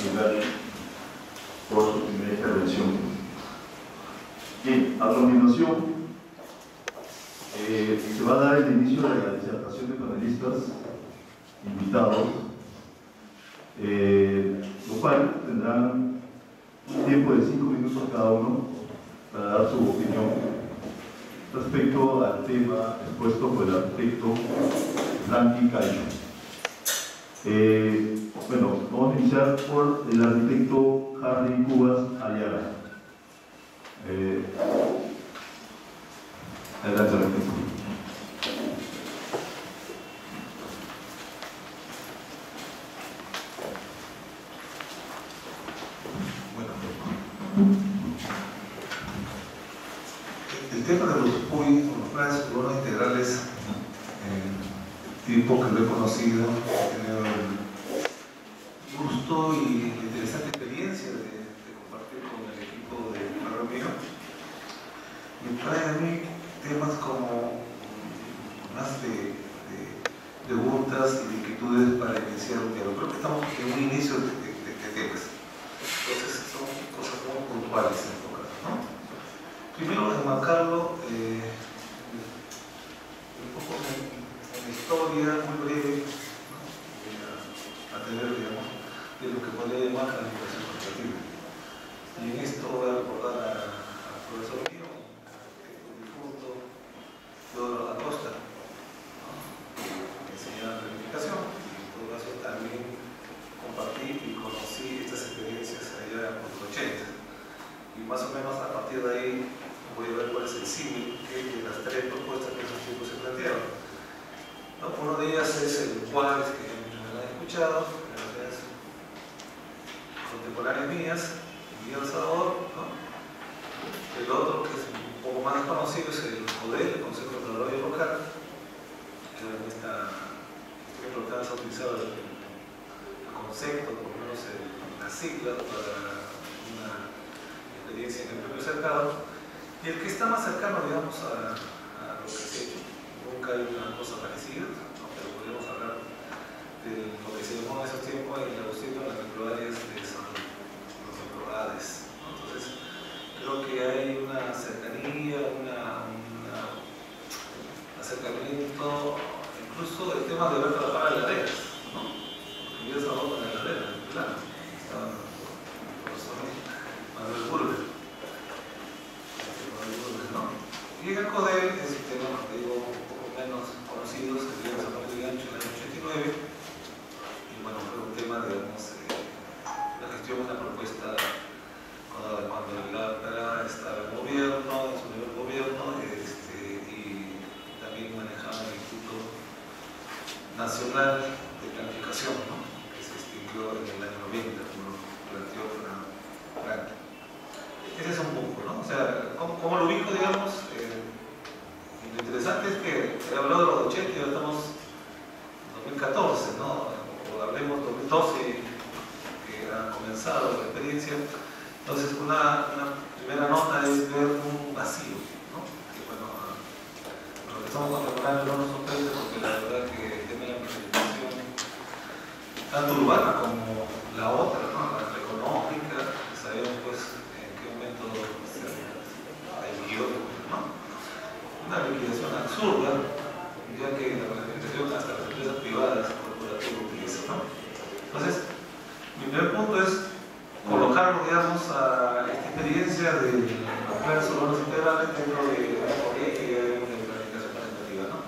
lugar por su primera intervención. Bien, a continuación se va a dar el inicio de la disertación de panelistas invitados, lo cual tendrán un tiempo de 5 minutos cada uno para dar su opinión respecto al tema expuesto por el arquitecto Franklin Cayo. Bueno, vamos a iniciar por el arquitecto Harry Cubas Ayala. Adelante, arquitecto. El tema de los PUI, o los planes urbanos integrales, tiempo que lo he conocido, he tenido el gusto y la interesante experiencia de compartir con el equipo de Barrio Mío. Me trae a mí temas como más de preguntas y de inquietudes para iniciar un diálogo. Creo que estamos en un inicio de temas. Entonces son cosas muy puntuales en todo caso, ¿no? Primero, enmarcarlo un poco en historia muy breve, ¿no? Voy a tener, digamos, de lo que podría llamar la educación corporativa. Y en esto voy a recordar al profesor mío, el difunto Teodoro Acosta, ¿no? Que me enseñaba planificación, y en todo caso también compartí y conocí estas experiencias allá por los 80. Y más o menos a partir de ahí voy a ver cuál es el símil de las tres propuestas que esos tipos se plantearon. ¿No? Uno de ellas es el cual que me han escuchado, en las ideas contemporáneas mías, Miguel Salvador, ¿no? El otro, que es un poco más conocido, es el CODEL, el Consejo de Desarrollo Local, que en esta importancia ha utilizado el concepto, por lo menos las siglas para una experiencia en el propio cercado, y el que está más cercano, digamos, a lo que se ha hecho. Nunca hay una cosa parecida, ¿no? Pero podríamos hablar de lo que se llamó en esos tiempos en el Agustino las microáreas de desarrollo, los microades, ¿no? Entonces, creo que hay una cercanía, un acercamiento, incluso el tema de ver trabajar en laderas, ¿no? Porque yo trabajo en la ladera, en el plano, estaba el profesor Manuel Burber. ¿No? Y el CODEL es un tema, como digo, un poco menos conocido, se dio a San de Gancho en el año 89, y bueno, fue un tema, digamos, la gestión de una propuesta cuando el LAPRA estaba en gobierno, en su nivel gobierno, y también manejaba el Instituto Nacional de Planificación, ¿no? Que se extinguió en el año 90, como lo planteó Franklin. Ese es un poco, ¿no? O sea, ¿cómo lo ubico, digamos? Lo interesante es que he hablado de los 80 y ya estamos en 2014, ¿no? O hablemos 2012, que ha comenzado la experiencia. Entonces, una primera nota es ver un vacío, ¿no? Que bueno, lo que estamos contemplando no nos sorprende porque la verdad que el tema de la planificación, tanto urbana como la otra, ¿no? La económica, que sabemos pues ¿no? Una liquidación absurda, ya que la planificación hasta las empresas privadas corporativas utilizan, ¿no? Entonces, mi primer punto es colocarlo, digamos, a esta experiencia de los planes urbanos integrales dentro de una política de planificación participativa, ¿no?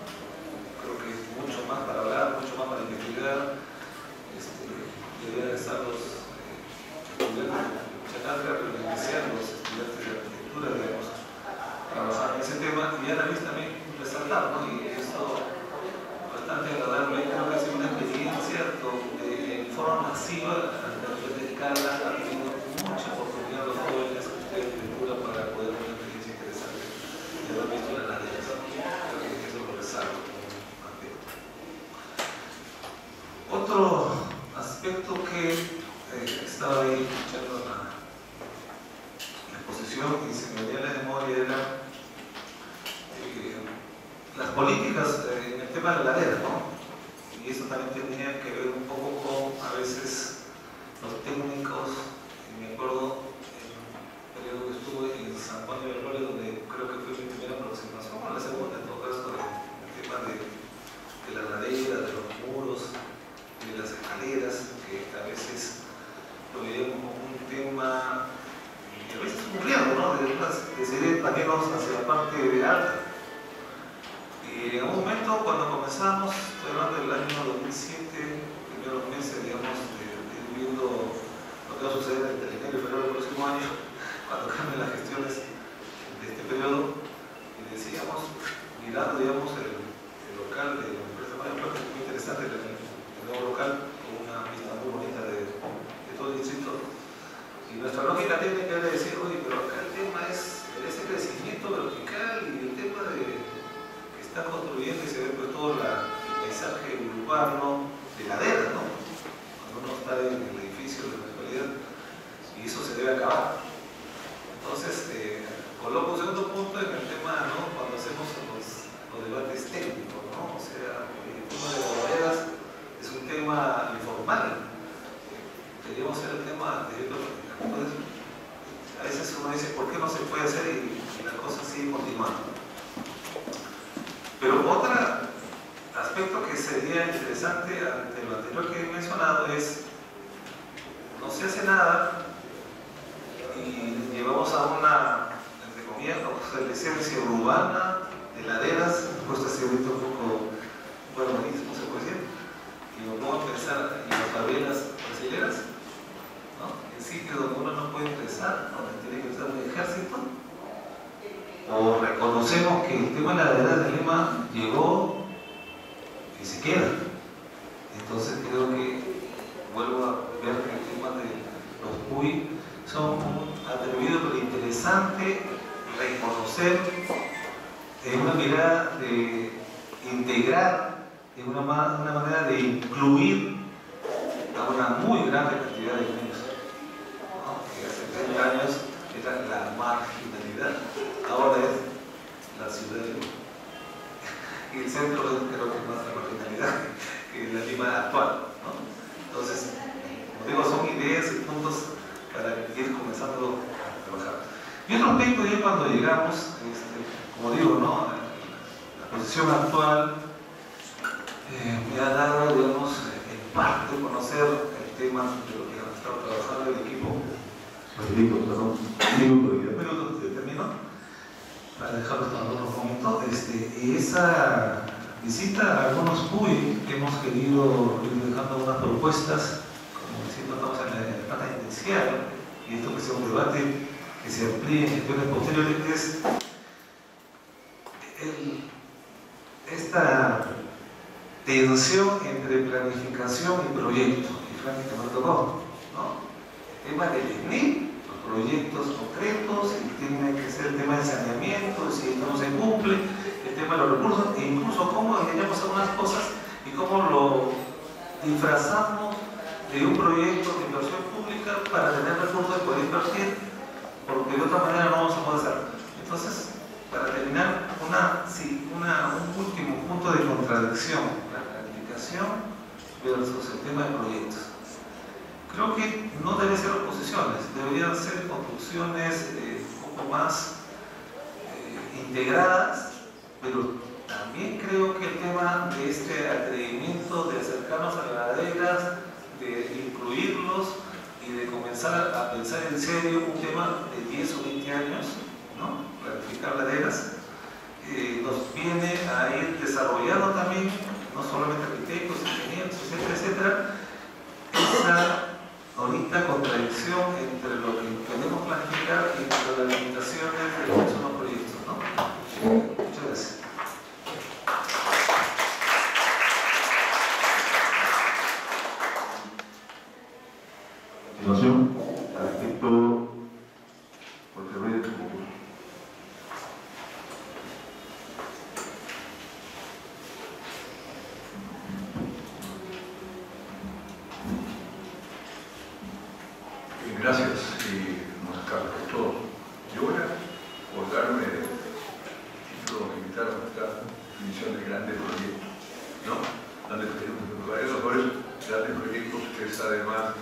Creo que es mucho más para hablar, mucho más para investigar. Deberían estar los estudiantes de mucha cátedra, pero en especial los estudiantes de arquitectura, digamos, trabajar en ese tema, y a la vez también resaltar, ¿no? Y esto bastante agradable, creo que ha sido una experiencia donde en forma masiva, a nivel de escala, ha tenido mucha oportunidad los jóvenes que estudian arquitectura para poder tener una experiencia interesante de haber visto las áreas. Creo que eso lo resalto como aspecto. Otro aspecto que estaba ahí escuchando la exposición y se me venía a la memoria era las políticas en el tema de la ladera, ¿no? Y eso también tenía que ver un poco con, a veces, los técnicos, me acuerdo en un periodo que estuve en San Juan de Berroles, donde creo que fue mi primera aproximación, o la segunda en todo caso, el tema de las laderas, de los muros, de las escaleras, que a veces lo veíamos como un tema, y a veces un riesgo, ¿no? De seguir panelos hacia la parte de alta. Y en un momento, cuando comenzamos, estoy hablando del año 2007, primeros meses, digamos, de ir viendo lo que va a suceder en el enero y febrero del próximo año, cuando cambien las gestiones de este periodo, y decíamos, mirando, digamos, el local de la empresa Mayor Plaza, es muy interesante el nuevo local, con una vista muy bonita de todo el distrito. Y nuestra lógica técnica era decir, oye, pero acá el tema es ese crecimiento vertical y el tema de que está construyendo y se ve pues todo el paisaje urbano de ladera, ¿no? Cuando uno está en el edificio de la municipalidad, y eso se debe acabar. Entonces, coloco un segundo punto en el tema, ¿no? Cuando hacemos los debates técnicos, ¿no? O sea, el tema de las laderas es un tema informal. Deberíamos ser el tema de directo. Entonces, a veces uno dice, ¿por qué no se puede hacer? Y la cosa sigue continuando. Pero otro aspecto que sería interesante ante lo anterior que he mencionado es, no se hace nada y llevamos a una, entre comillas, obsolescencia urbana de laderas, puesto así ahorita un poco urbanismo, se puede decir, y me pongo a pensar en las favelas brasileras, ¿no? En sitios donde uno no puede ingresar, donde tiene que estar un ejército, o reconocemos que el tema de las laderas de Lima llegó y se queda. Entonces creo que vuelvo a ver que el tema de los PUI son un atrevido pero interesante reconocer en una mirada de integrar, en una manera de incluir a una muy grande cantidad de niños, ¿no? Que hace 30 años era la marginalidad, ahora es la ciudad de Lima. Y el centro es, creo que más la marginalidad que la Lima actual, ¿no? Entonces, como digo, son ideas y puntos para ir comenzando a trabajar. Y otro aspecto ya cuando llegamos, como digo, ¿no? La posición actual me ha dado, digamos, en parte conocer el tema de lo que ha estado trabajando el equipo. Minutos, termino, para dejarlo hasta otro momento. Y esa visita a algunos PUI que hemos querido ir dejando unas propuestas, como diciendo, estamos en la etapa inicial, y esto que sea un debate que se amplíe en gestiones posteriores, es esta tensión entre planificación y proyecto, y francamente me tocó, ¿no? El tema del ENI, los proyectos concretos, tiene que ser el tema de saneamiento, si no se cumple, el tema de los recursos, e incluso cómo engañamos algunas cosas y cómo lo disfrazamos de un proyecto de inversión pública para tener recursos y poder invertir, porque de otra manera no vamos a poder hacerlo. Entonces, para terminar, un último punto de contradicción, la planificación versus el tema de proyectos. Creo que no deben ser oposiciones, deberían ser construcciones un poco más integradas, pero también creo que el tema de este atrevimiento de acercarnos a las laderas, de incluirlos y de comenzar a pensar en serio un tema de 10 o 20 años, ¿no? Planificar laderas, nos viene a ir desarrollando también, no solamente arquitectos, ingenieros, etcétera, etcétera, esa ahorita contradicción entre lo que podemos planificar y entre las limitaciones de lo que son los proyectos, ¿no? Muchas gracias. A continuación, arquitecto Jorge Reyes. Gracias y buenas tardes a todos. Yo voy a acordarme del título que invitaron a esta definición de grandes proyectos, ¿no? Grandes proyectos, por eso, grandes proyectos es además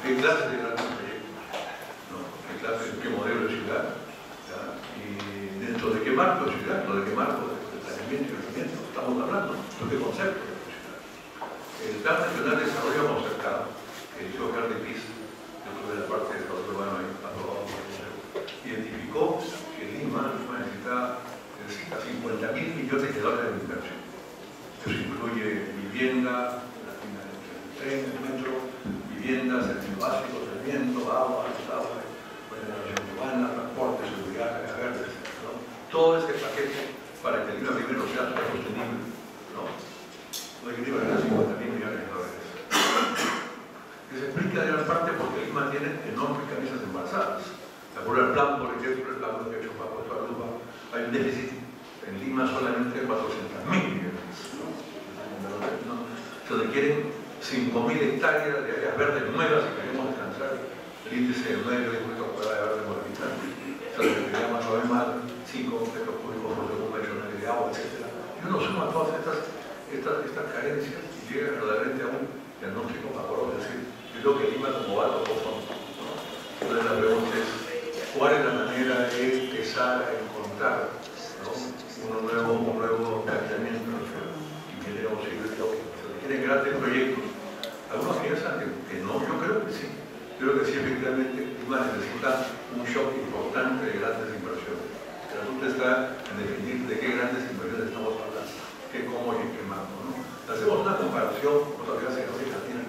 qué clase de grandes proyectos, ¿no? Qué clase, qué modelo de ciudad, ¿ya? Y dentro de qué marco de ciudad, no de qué marco de planeamiento y crecimiento estamos hablando, de qué concepto de ciudad. El Plan Nacional de Desarrollo Concertado, que hizo Carlos Piz, dentro de la parte de desarrollo urbano aprobado por el Consejo, identificó que Lima necesita 50.000 millones de dólares de inversión. Eso incluye vivienda, la línea del tren, el metro, vivienda, servicios básicos, saneamiento, agua, regeneración urbana, transporte, seguridad, áreas verdes, ¿no? Todo ese paquete para que Lima primero sea sostenible, ¿no? No hay que ganar 50.000 millones de dólares. Que se explica de gran parte porque Lima tiene enormes camisas embarazadas. De acuerdo al plan, por ejemplo, el plan que ha hecho Paco Tualupa, hay un déficit en Lima solamente de 400.000 millones. Se requieren 5.000 hectáreas de áreas verdes nuevas si queremos alcanzar el índice de 9 metros cuadrados de verde por habitante. Se requeriría más o menos 5 metros cúbicos por segundo de agua, etc. Y uno suma todas estas carencias y llega verdaderamente a un diagnóstico macro, es decir, yo creo que Lima como va los fondos, ¿no? Entonces la pregunta es, ¿cuál es la manera de empezar a encontrar, ¿no? un nuevo planteamiento y que le auxilie lo que se requieren grandes proyectos? Algunos piensan que no, yo creo que sí. Creo que sí, efectivamente, Lima necesita un shock importante de grandes inversiones. El asunto está en definir de qué grandes inversiones estamos hablando, qué, cómo y en qué marco, ¿no? Hacemos una comparación, otra vez en América Latina,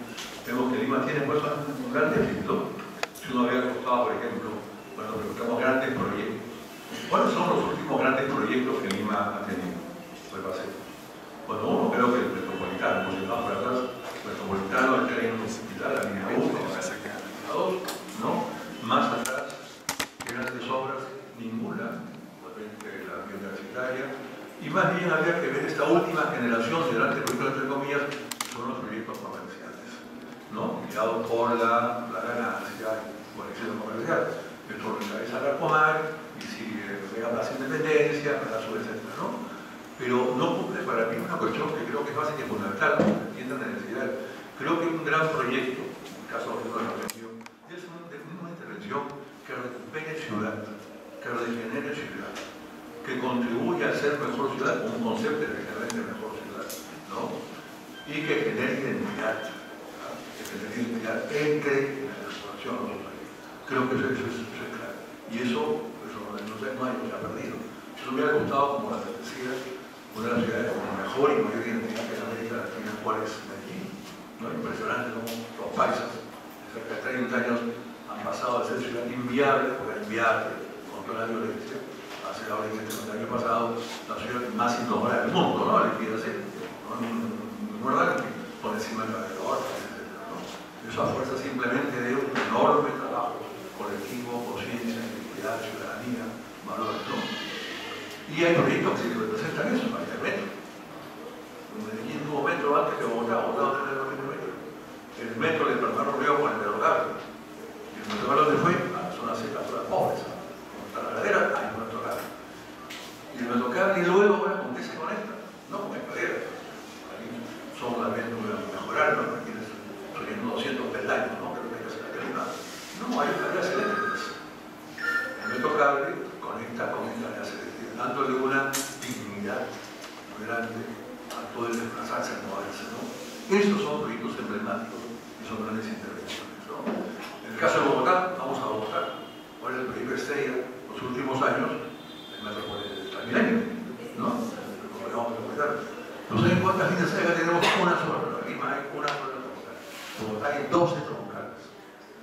vemos que Lima tiene pues, un gran déficit, ¿no? Si uno había costado, por ejemplo, cuando preguntamos grandes proyectos, ¿cuáles son los últimos grandes proyectos que Lima ha tenido? Bueno, uno creo que el metropolitano, pues vamos por atrás, metropolitano, el tren hospital, la línea 1, la 2, ¿no? Más atrás, grandes obras, ninguna, la universitaria, y más bien habría que ver esta última generación de grandes proyectos, entre comillas, son los proyectos comerciales, ¿no? Guiados por la ganancia por el exceso comercial. Esto lo encabeza la Comar y sigue Plaza Independencia, Plaza etc., ¿no? Pero no cumple para mí una cuestión que creo que es básica y fundamental, para que entiendan la necesidad. Creo que un gran proyecto, en el caso de la región, es una intervención que recupere ciudad, que regenere ciudad, que contribuya a ser mejor ciudad, con un concepto de realmente mejor ciudad, ¿no? Y que genere identidad, ¿no? Que genere identidad entre la exploración de los países. Creo que eso es claro. Y eso no se ha perdido. Yo me hubiera gustado, como la decía, una de las ciudades con mejor y mayor identidad que en América Latina, cuál es Medellín, ¿no? Impresionante como los paisas, cerca de 30 años, han pasado a ser ciudad inviable, porque era inviable, con toda la violencia, hace ahora el año pasado, la ciudad más indomable del mundo, ¿no? Le quiero decir, muy raro, por encima de la de Orca, etc., ¿no? Eso a fuerza simplemente de un enorme trabajo colectivo, conciencia, identidad, ciudadanía, valores, ¿no? Y hay proyectos que representan eso, hay el metro. Medellín tuvo metro antes que Bogotá tenía el metro. El metro le permitió Río con el ferrocarril. Y el metro ¿dónde fue? A la zona seca, a las zonas pobres. Como está la ladera, hay un ferrocarril. Y el ferrocarril y luego, bueno, ¿con qué se conecta? No con escaleras. Ahí son las veces mejorar, ¿no? Aquí subiendo 200 peldaños, ¿no? Creo que hay que hacer la calidad. No, hay escaleras eléctricas. El ferrocarril conecta con escaleras eléctricas, dándole una dignidad muy grande a todo el desplazarse, al moverse, ¿no? Estos son proyectos emblemáticos y son grandes intervenciones, ¿no? En el caso de Bogotá, vamos a Bogotá. ¿Cuál es el proyecto estrella? Los últimos años, el Transmilenio, ¿no? No sé en cuántas líneas hay, tenemos una sola, en Lima hay una sola troncal. En Bogotá hay 12 troncales.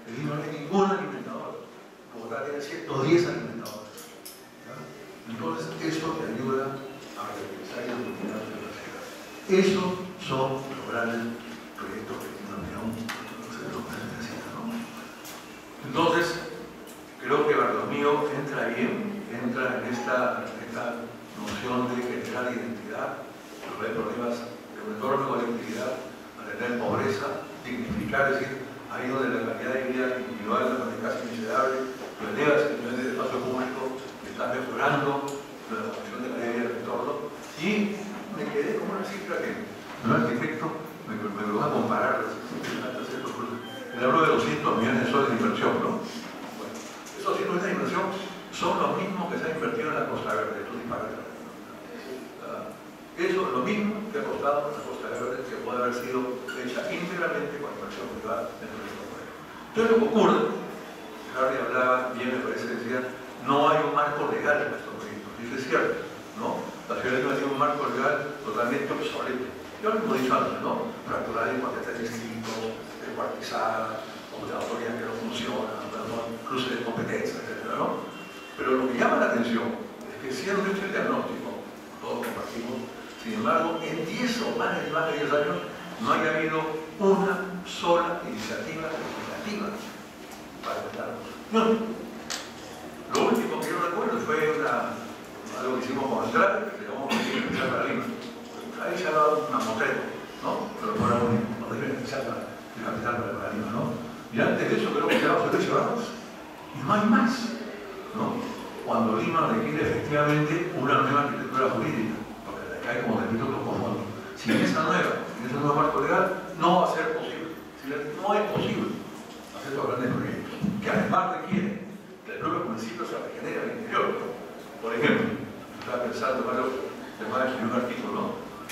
En Lima no hay ningún alimentador. Bogotá tiene 110 alimentadores. Entonces, eso te ayuda a repensar y a dominar la ciudad. Esos son los grandes proyectos que tiene la Unión necesita, ¿no? Entonces, creo que Bartolomé entra bien, entra en esta noción de generar identidad, resolver problemas de una enorme colectividad, a tener pobreza, dignificar, es decir, ahí donde la calidad de vida individual es casi miserable, lo eleva el nivel de espacio público, está mejorando la condición de calidad de vida del entorno. Y me quedé con una cifra que no es arquitecto, me lo voy a comparar, Le hablo de 200 millones de soles de inversión, ¿no? Bueno, esos 200 millones de inversión son los mismos que se han invertido en la Costa Verde, tú disparas. Eso es lo mismo que ha costado la Costa Verde, que puede haber sido hecha íntegramente con inversión privada dentro del proyecto. Entonces lo que ocurre, Harry hablaba bien, me parece, decía, no hay un marco legal en estos proyectos. Y eso es cierto, ¿no? La ciudad de Lima tiene un marco legal totalmente obsoleto. Yo lo hemos dicho antes, ¿no? Fracturada en paquetes distintos, descuartizada, autoridades que no funcionan, cruce de competencias, etc., ¿no? Pero lo que llama la atención es que siendo este el diagnóstico, todos compartimos, sin embargo, en 10 o más de 10 años no haya habido una sola iniciativa legislativa para evitarlo. No. Lo último que yo recuerdo fue algo que hicimos con Andrade, que se llamó Municipio Especial para Lima. Ahí se ha dado una motero, ¿no? Pero no era un Municipio Especial de Capital para Lima, ¿no? Y antes de eso creo que se llama Servicio Ramos. Y no hay más, ¿no? Cuando Lima requiere efectivamente una nueva arquitectura jurídica, porque le cae como delito que lo confundo. Sin ese nuevo marco legal, no va a ser posible. No es posible hacer estos grandes proyectos, que además requieren que el propio municipio se regenere al interior, ¿no? Por ejemplo, estaba pensando, de un artículo, ¿no?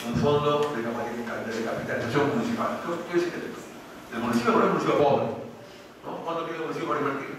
Un fondo de capitalización municipal. ¿Qué quiere decir esto? El municipio, por ejemplo, es un municipio pobre, ¿no? ¿Cuánto tiene el municipio para invertir?